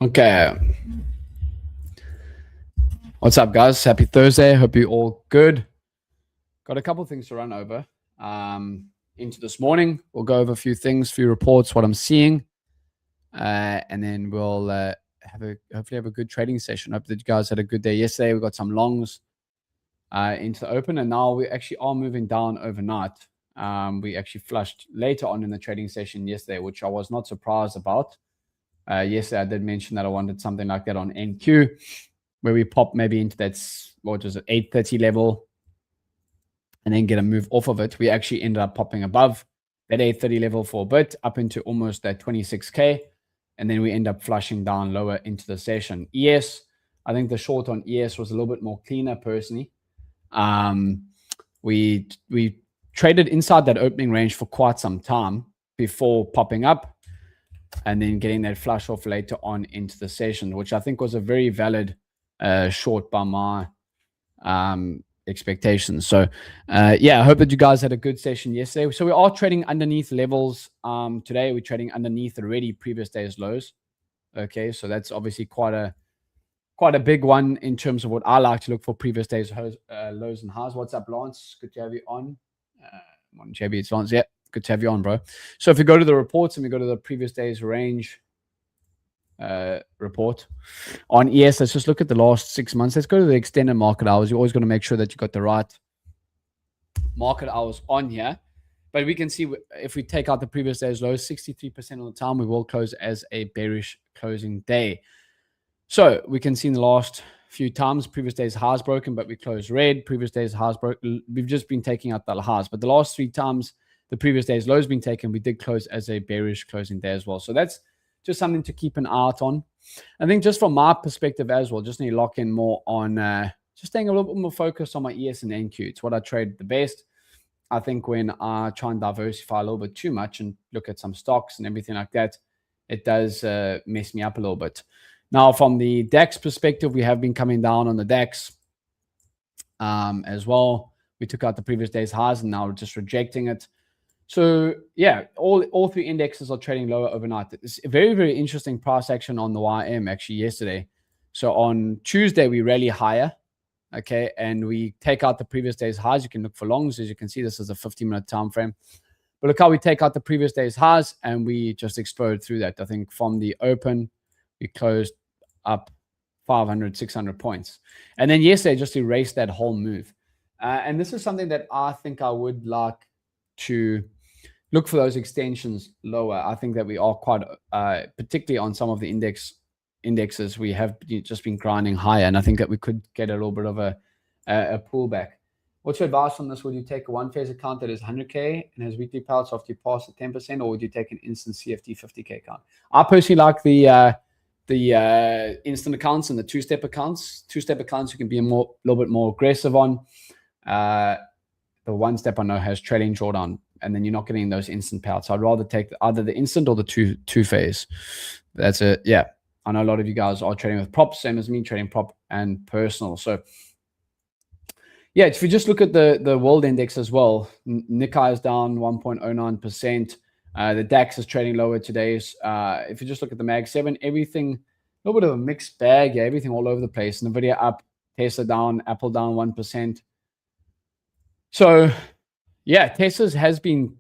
Okay. What's up, guys? Happy Thursday. Hope you all good. Got a couple of things to run over into this morning. We'll go over a few things, few reports, what I'm seeing, and then we'll hopefully have a good trading session. Hope that you guys had a good day yesterday. We got some longs into the open, and now we actually are moving down overnight. We actually flushed later on in the trading session yesterday, which I was not surprised about. Yesterday, I did mention that I wanted something like that on NQ, where we pop maybe into that, what was it, 830 level, and then get a move off of it. We actually ended up popping above that 830 level for a bit, up into almost that 26K, and then we end up flushing down lower into the session. ES, I think the short on ES was a little bit more cleaner personally. We traded inside that opening range for quite some time before popping up and then getting that flush off later on into the session, which I think was a very valid short by my expectations. So yeah, I hope that you guys had a good session yesterday. So we are trading underneath levels today. We're trading underneath already previous day's lows. Okay, so that's obviously quite a big one in terms of what I like to look for, previous days lows and highs. What's up, Lance? Good to have you on. JB, it's Lance. Yeah, good to have you on, bro. So if we go to the reports and we go to the previous day's range report on ES, let's just look at the last 6 months. Let's go to the extended market hours. You're always going to make sure that you got the right market hours on here. But we can see if we take out the previous day's lows, 63% of the time we will close as a bearish closing day. So we can see in the last few times, previous day's highs broken, but we closed red. Previous day's highs broken. We've just been taking out the highs. But the last 3 times the previous day's lows been taken, we did close as a bearish closing day as well. So that's just something to keep an eye out on. I think just from my perspective as well, just need to lock in more on just staying a little bit more focused on my ES and NQ. It's what I trade the best. I think when I try and diversify a little bit too much and look at some stocks and everything like that, it does mess me up a little bit. Now, from the DAX perspective, we have been coming down on the DAX as well. We took out the previous day's highs and now we're just rejecting it. So yeah, all 3 indexes are trading lower overnight. It's a very, very interesting price action on the YM actually yesterday. So on Tuesday, we rally higher, okay, and we take out the previous day's highs. You can look for longs. As you can see, this is a 15-minute time frame. But look how we take out the previous day's highs and we just explode through that. I think from the open, we closed up 500, 600 points. And then yesterday, just erased that whole move. And this is something that I think I would like to look for, those extensions lower. I think that we are quite, particularly on some of the indexes, we have just been grinding higher. And I think that we could get a little bit of a pullback. What's your advice on this? Would you take a one-phase account that is 100K and has weekly payouts after you pass the 10%, or would you take an instant CFD 50K account? I personally like the instant accounts and the two-step accounts. Two-step accounts you can be a little bit more aggressive on. The one-step I know has trailing drawdown, and then you're not getting those instant payouts. So I'd rather take either the instant or the two-phase. That's it. Yeah, I know a lot of you guys are trading with props, same as me, trading prop and personal. So yeah, if you just look at the world index as well, Nikkei is down 1.09%. The DAX is trading lower today. If you just look at the Mag 7, everything, a little bit of a mixed bag. Yeah, everything all over the place. NVIDIA up, Tesla down, Apple down 1%. So yeah, Tesla's has been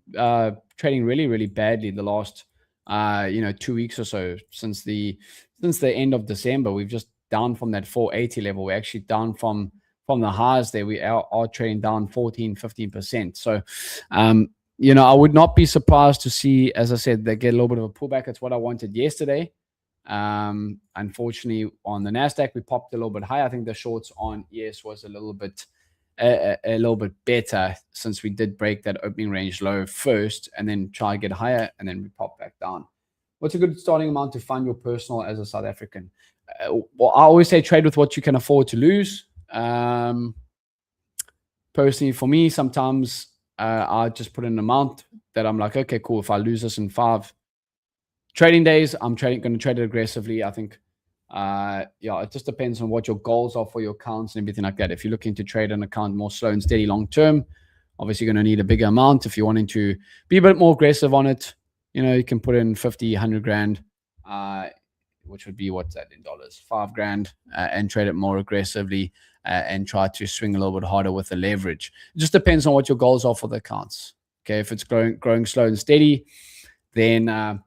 trading really, really badly the last 2 weeks or so since the end of December. We've just down from that 480 level. We're actually down from the highs there. We are trading down 14-15%. So I would not be surprised to see, as I said, they get a little bit of a pullback. That's what I wanted yesterday. Unfortunately, on the Nasdaq, we popped a little bit higher. I think the shorts on ES was a little bit better, since we did break that opening range low first and then try to get higher, and then we pop back down. What's a good starting amount to fund your personal as a South African? Well, I always say trade with what you can afford to lose. Personally, for me, sometimes I just put in an amount that I'm like, okay, cool. If I lose this in 5 trading days, I'm going to trade it aggressively. I think it just depends on what your goals are for your accounts and everything like that. If you're looking to trade an account more slow and steady long term, obviously you're going to need a bigger amount. If you're wanting to be a bit more aggressive on it, you can put in 50, 100 grand. which would be what's that in dollars, $5,000, and trade it more aggressively, and try to swing a little bit harder with the leverage. It just depends on what your goals are for the accounts. Okay, if it's growing slow and steady, then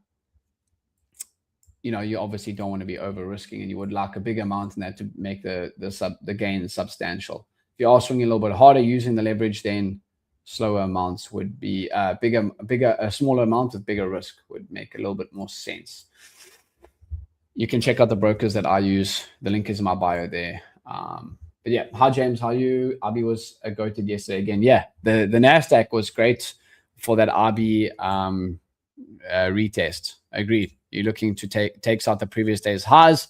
you obviously don't want to be over risking, and you would like a big amount in that to make the gain substantial. If you are swinging a little bit harder using the leverage, then slower amounts would be a smaller amount with bigger risk would make a little bit more sense. You can check out the brokers that I use. The link is in my bio there. But yeah, hi James, how are you? RB was a goated yesterday again. Yeah, the NASDAQ was great for that RB retest. Agreed. You're looking to takes out the previous day's highs,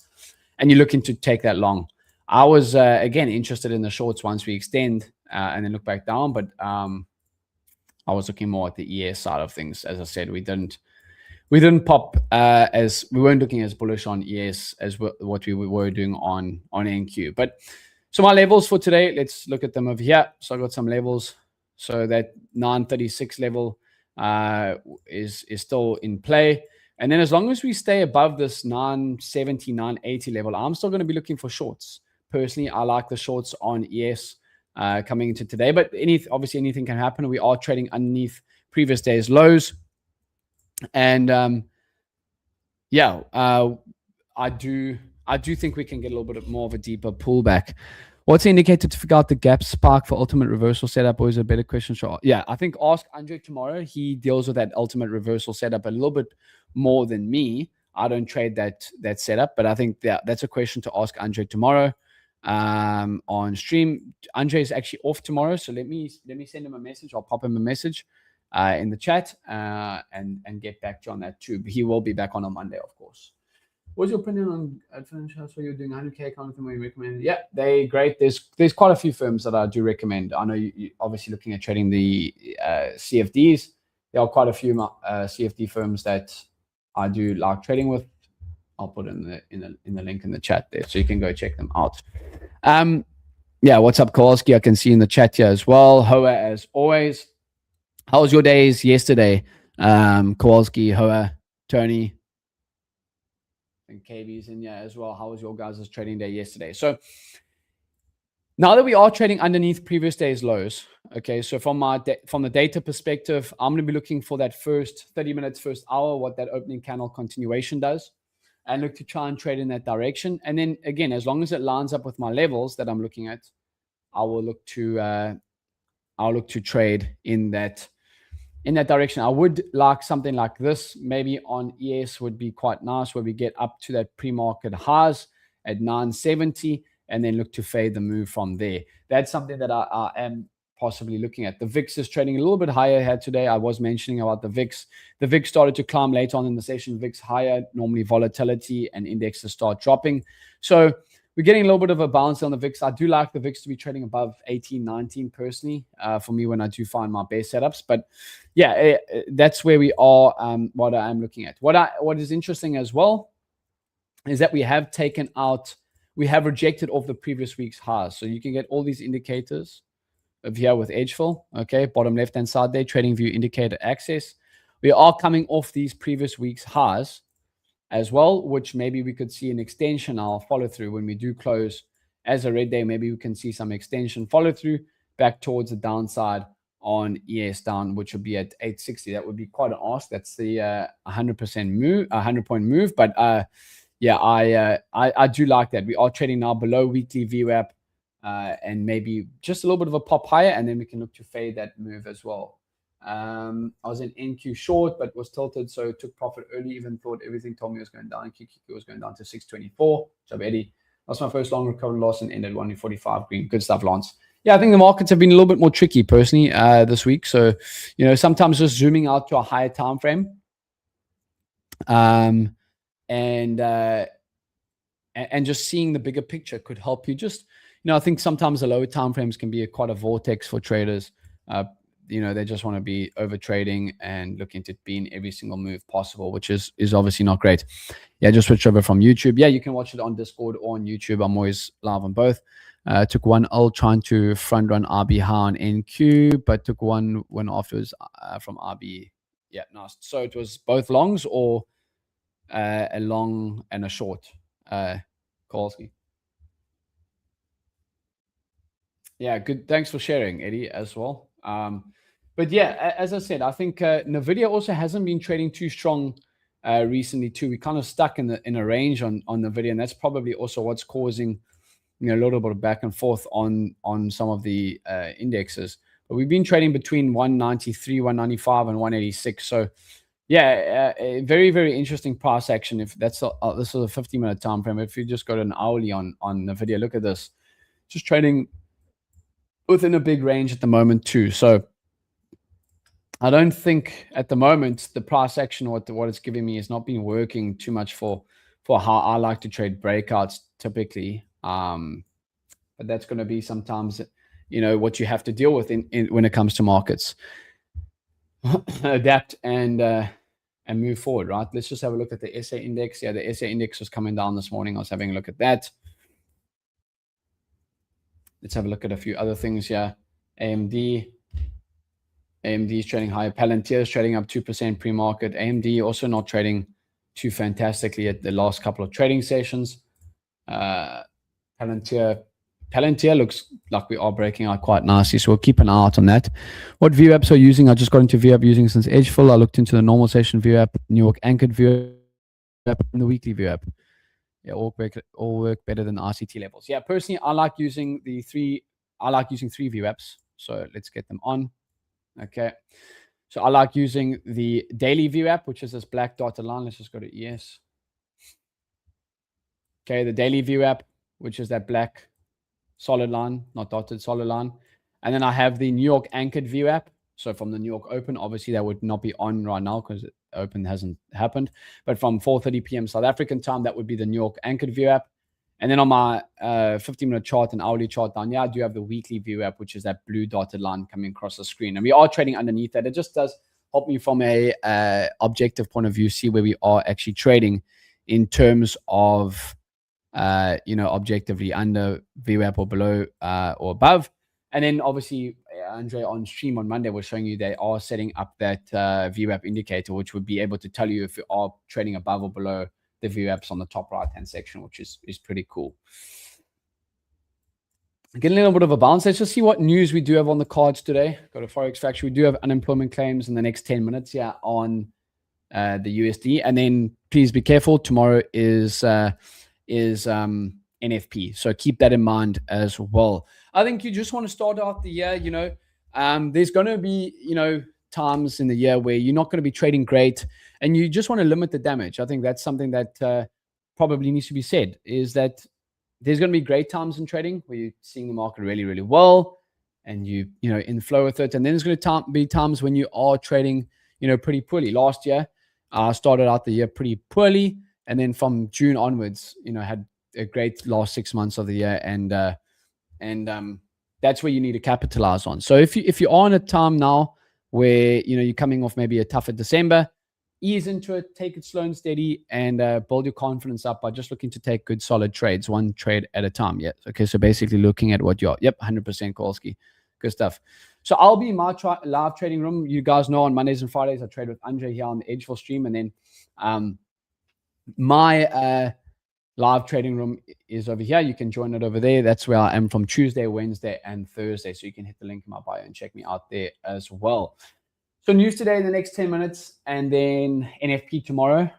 and you're looking to take that long. I was again interested in the shorts once we extend and then look back down, but I was looking more at the ES side of things. As I said, we didn't pop as we weren't looking as bullish on ES as what we were doing on NQ. But so my levels for today, let's look at them over here. So I got some levels. So that 936 level is still in play. And then as long as we stay above this 970, 980 level, I'm still going to be looking for shorts. Personally, I like the shorts on ES coming into today, but obviously anything can happen. We are trading underneath previous day's lows. And I do think we can get a little bit more of a deeper pullback. What's the indicator to figure out the gap spark for ultimate reversal setup? Or is it a better question? Sure. Yeah, I think ask Andre tomorrow. He deals with that ultimate reversal setup a little bit more than me. I don't trade that setup, but I think that's a question to ask Andre tomorrow on stream. Andre is actually off tomorrow, so let me send him a message. I'll pop him a message in the chat and get back to you on that too. He will be back on a Monday, of course. What's your opinion on financials? So you're doing 100K kind of thing where you recommend? Yeah, they're great. There's quite a few firms that I do recommend. I know you're obviously looking at trading the CFDs. There are quite a few CFD firms that I do like trading with. I'll put in the link in the chat there, so you can go check them out. Yeah, what's up, Kowalski? I can see in the chat here as well. Hoa, as always. How was your days yesterday? Kowalski, Hoa, Tony, and KB's in here as well. How was your guys' trading day yesterday? So now that we are trading underneath previous day's lows, okay, so from the data perspective, I'm going to be looking for that first 30 minutes, first hour, what that opening candle continuation does, and look to try and trade in that direction. And then again, as long as it lines up with my levels that I'm looking at, I'll look to trade in that direction. I would like something like this. Maybe on ES would be quite nice, where we get up to that pre-market highs at 970 and then look to fade the move from there. That's something that I am possibly looking at. The VIX is trading a little bit higher here today. I was mentioning about the VIX. The VIX started to climb later on in the session. VIX higher, normally volatility and indexes start dropping. So we're getting a little bit of a bounce on the VIX. I do like the VIX to be trading above 18, 19 personally, for me when I do find my best setups. But yeah, that's where we are, what I am looking at. What is interesting as well is that we have rejected off the previous week's highs. So you can get all these indicators of here with edgeful, okay, bottom left-hand side there, trading view indicator access. We are coming off these previous week's highs as well, which maybe we could see an extension. I'll follow through when we do close as a red day. Maybe we can see some extension follow through back towards the downside on ES down, which would be at 860. That would be quite an ask. That's the 100% move, 100-point move. But yeah, I do like that. We are trading now below weekly VWAP, and maybe just a little bit of a pop higher, and then we can look to fade that move as well. I was in NQ short, but was tilted, so took profit early. Even thought everything told me it was going down. QQQ was going down to 624. So Eddie, that's my first long recovery loss and ended 145 green. Good stuff, Lance. Yeah, I think the markets have been a little bit more tricky personally this week. So sometimes just zooming out to a higher time frame, and just seeing the bigger picture could help you. Just I think sometimes the lower time frames can be quite a vortex for traders. They just want to be over trading and looking to be in every single move possible, which is obviously not great. Yeah, just switch over from YouTube. Yeah, you can watch it on Discord or on YouTube. I'm always live on both. Took one L trying to front run RB high on NQ, but took one when afterwards from RB. Yeah, nice. So it was both longs or a long and a short. Kowalski. Yeah, good. Thanks for sharing, Eddie, as well. But yeah, as I said, I think Nvidia also hasn't been trading too strong recently too. We kind of stuck in a range on Nvidia, and that's probably also what's causing a little bit of back and forth on some of the indexes. But we've been trading between 193, 195, and 186. So yeah, a very very interesting price action. If that's this is a 50-minute time frame. If you just go to an hourly on Nvidia, look at this, just trading within a big range at the moment too. So I don't think at the moment the price action, what it's giving me, has not been working too much for how I like to trade breakouts typically. But that's going to be sometimes, what you have to deal with in when it comes to markets. Adapt and move forward, right? Let's just have a look at the SA index. Yeah, the SA index was coming down this morning. I was having a look at that. Let's have a look at a few other things here. AMD is trading higher. Palantir is trading up 2% pre-market. AMD also not trading too fantastically at the last couple of trading sessions. Palantir looks like we are breaking out quite nicely, so we'll keep an eye out on that. What view apps are you using? I just got into view app using since Edgeful. I looked into the normal session view app, New York anchored view app, and the weekly view app. Yeah, all work better than RCT levels. Yeah, personally, I like using three view apps. So let's get them on. Okay. So I like using the daily view app, which is this black dotted line. Let's just go to ES. Okay, the daily view app, which is that black solid line, not dotted, solid line. And then I have the New York anchored view app. So from the New York Open, obviously that would not be on right now because the Open hasn't happened. But from 4:30 p.m. South African time, that would be the New York anchored view app. And then on my 15-minute chart and hourly chart down here, I do have the weekly view app, which is that blue dotted line coming across the screen. And we are trading underneath that. It just does help me from a objective point of view, see where we are actually trading in terms of, objectively under VWAP or below or above. And then obviously, Andre on stream on Monday was showing you they are setting up that VWAP indicator, which would be able to tell you if you are trading above or below the VWAPs on the top right-hand section, which is pretty cool. Getting a little bit of a bounce. Let's just see what news we do have on the cards today. Got a Forex Factory. We do have unemployment claims in the next 10 minutes here on the USD. And then please be careful. Tomorrow is NFP. So keep that in mind as well. I think you just want to start out the year, there's going to be, times in the year where you're not going to be trading great and you just want to limit the damage. I think that's something that probably needs to be said, is that there's going to be great times in trading where you're seeing the market really, really well and you in flow with it. And then there's going to be times when you are trading, pretty poorly. Last year, I started out the year pretty poorly. And then from June onwards, had a great last 6 months of the year. And that's where you need to capitalize on. So if you are in a time now where, you're coming off maybe a tougher December, ease into it, take it slow and steady, and build your confidence up by just looking to take good, solid trades, one trade at a time. Yeah. Okay. So basically looking at what you're, 100% Kowalski. Good stuff. So I'll be in my live trading room. You guys know on Mondays and Fridays, I trade with Andre here on the edgeful stream. And then my live trading room is over here. You can join it over there. That's where I am from Tuesday, Wednesday, and Thursday. So you can hit the link in my bio and check me out there as well. So news today in the next 10 minutes, and then NFP tomorrow.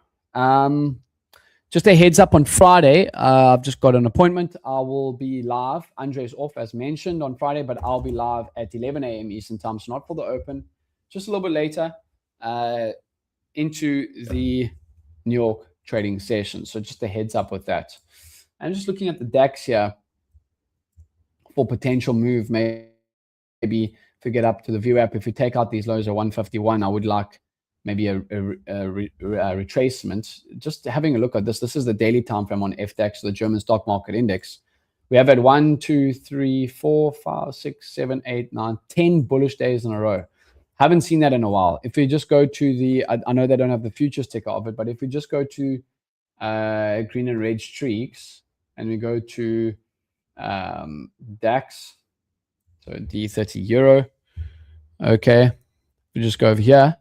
Just a heads up on Friday. I've just got an appointment. I will be live. Andre's off as mentioned on Friday, but I'll be live at 11 a.m. Eastern time. So not for the Open, just a little bit later into the New York trading session. So just a heads up with that. And just looking at the DAX here for potential move, maybe if we get up to the view app, if we take out these lows of 151, I would like maybe a retracement. Just having a look at this. This is the daily time frame on FDAX, the German stock market index. We have had 1, 2, 3, 4, 5, 6, 7, 8, 9, 10 bullish days in a row. Haven't seen that in a while. If we just go to the, I know they don't have the futures ticker of it, but if we just go to green and red streaks and we go to DAX, so D30 euro, okay, we just go over here.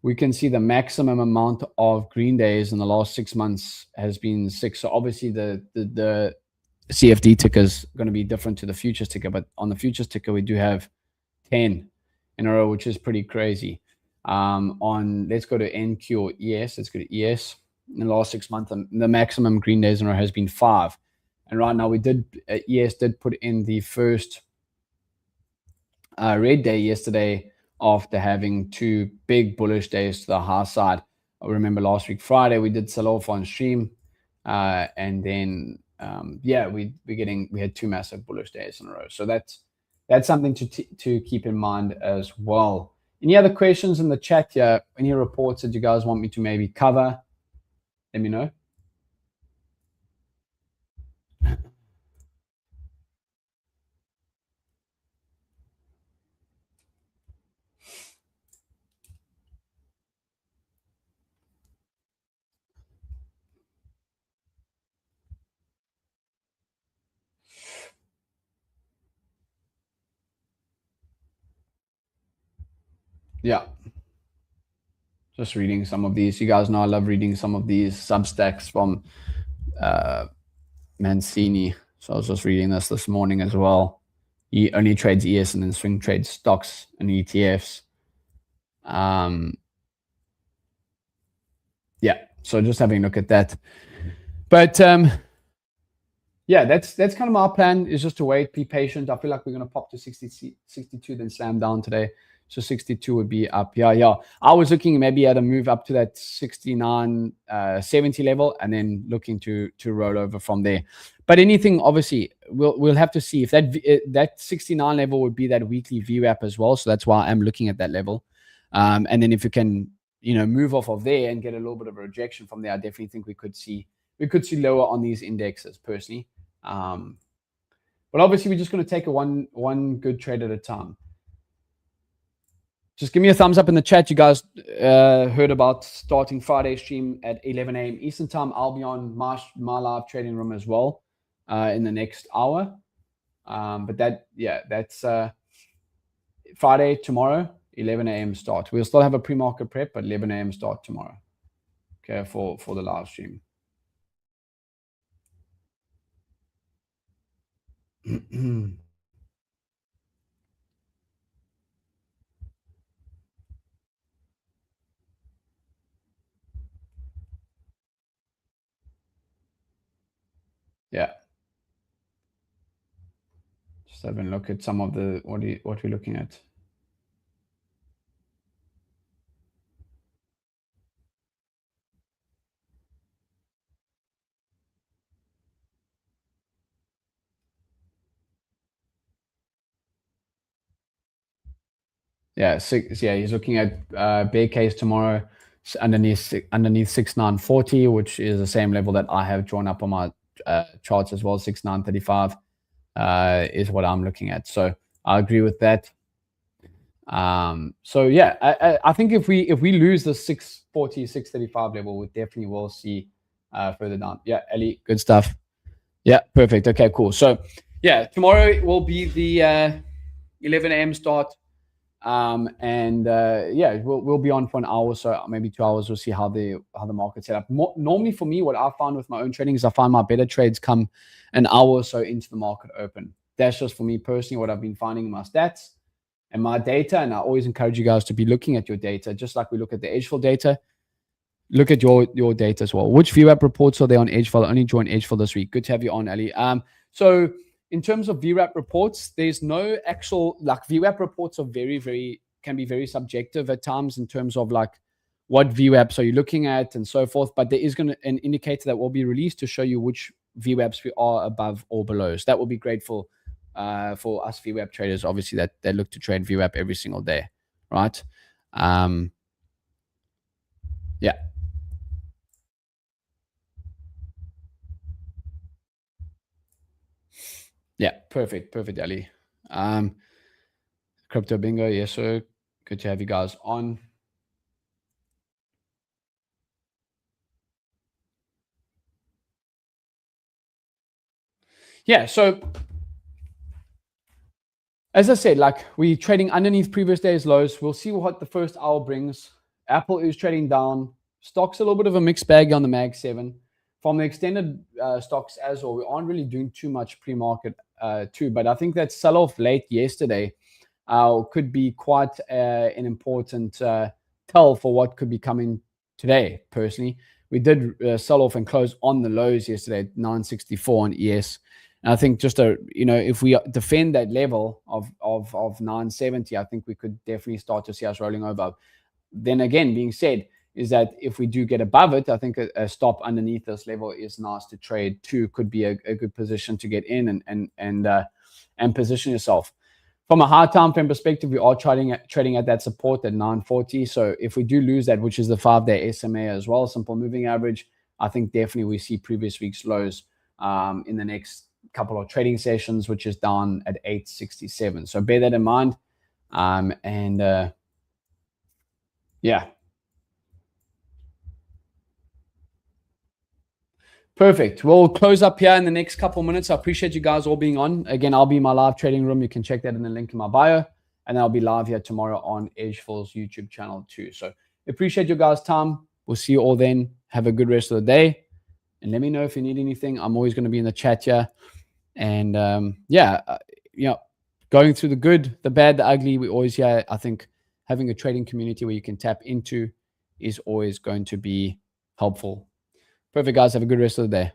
we can see the maximum amount of green days in the last 6 months has been 6. So obviously the CFD ticker is going to be different to the futures ticker, but on the futures ticker we do have 10 in a row, which is pretty crazy. On let's go to NQ or ES. Let's go to ES. In the last 6 months, the maximum green days in a row has been 5. And right now, ES did put in the first red day yesterday after having 2 big bullish days to the high side. I remember last week Friday we did sell off on stream, and then we had 2 massive bullish days in a row. So that's something to keep in mind as well. Any other questions in the chat here? Any reports that you guys want me to maybe cover? Let me know. Yeah. Just reading some of these. You guys know I love reading some of these Substacks from Mancini. So I was just reading this morning as well. He only trades ES and then swing trades stocks and ETFs. Yeah, so just having a look at that. But yeah, that's kind of my plan, is just to wait, be patient. I feel like we're going to pop to 62, then slam down today. So 62 would be up. Yeah. I was looking maybe at a move up to that 69, 70 level, and then looking to roll over from there. But anything, obviously, we'll have to see if that 69 level would be that weekly VWAP as well. So that's why I'm looking at that level. And then if you can, move off of there and get a little bit of a rejection from there, I definitely think we could see lower on these indexes personally. But obviously, we're just going to take a one good trade at a time. Just give me a thumbs up in the chat. You guys heard about starting Friday stream at 11 a.m. Eastern time. I'll be on my live trading room as well in the next hour. But that's Friday tomorrow, 11 a.m. start. We'll still have a pre-market prep, but 11 a.m. start tomorrow. Okay, for the live stream. Yeah. Just having a look at some of the what we're looking at. Yeah, he's looking at bear case tomorrow underneath 6940, which is the same level that I have drawn up on my charts as well. 6935 is what I'm looking at. So I agree with that. So yeah, I think if we lose the 640, 635 level, we definitely will see further down. Yeah, Ellie, good stuff. Yeah, perfect. Okay, cool. So yeah, tomorrow will be the 11 a.m. start. We'll be on for an hour, so maybe 2 hours. We'll see how the market's set up. Normally for me, what I found with my own trading is I find my better trades come an hour or so into the market open. That's just for me personally what I've been finding in my stats and my data. And I always encourage you guys to be looking at your data, just like we look at the edgeful data. Look at your data as well. Which VWAP reports are there on edgeful? I only joined edgeful this week. Good to have you on, Ali. So in terms of VWAP reports, there's no actual, VWAP reports are can be very subjective at times in terms of what VWAPs are you looking at and so forth. But there is an indicator that will be released to show you which VWAPs we are above or below. So that will be great for us VWAP traders, obviously, that they look to trade VWAP every single day, right? Yeah. Yeah, perfect, Ali. Crypto bingo, yes, sir. Good to have you guys on. Yeah, so as I said, we're trading underneath previous day's lows. We'll see what the first hour brings. Apple is trading down. Stocks a little bit of a mixed bag on the Mag 7. From the extended stocks as well, we aren't really doing too much pre-market too, but I think that sell-off late yesterday could be quite an important tell for what could be coming today. Personally, we did sell off and close on the lows yesterday at 964 on ES. And I think just if we defend that level of 970, I think we could definitely start to see us rolling over. Then again, being said, is that if we do get above it, I think a stop underneath this level is nice to trade too. Could be a good position to get in and position yourself. From a high time frame perspective, we are trading at that support at 940. So if we do lose that, which is the 5-day SMA as well, simple moving average, I think definitely we see previous week's lows in the next couple of trading sessions, which is down at 867. So bear that in mind. Yeah. Perfect. We'll close up here in the next couple of minutes. I appreciate you guys all being on. Again, I'll be in my live trading room. You can check that in the link in my bio. And I'll be live here tomorrow on edgeful's YouTube channel too. So appreciate you guys' time. We'll see you all then. Have a good rest of the day. And let me know if you need anything. I'm always going to be in the chat here. And going through the good, the bad, the ugly, we always here. I think having a trading community where you can tap into is always going to be helpful. Perfect, guys. Have a good rest of the day.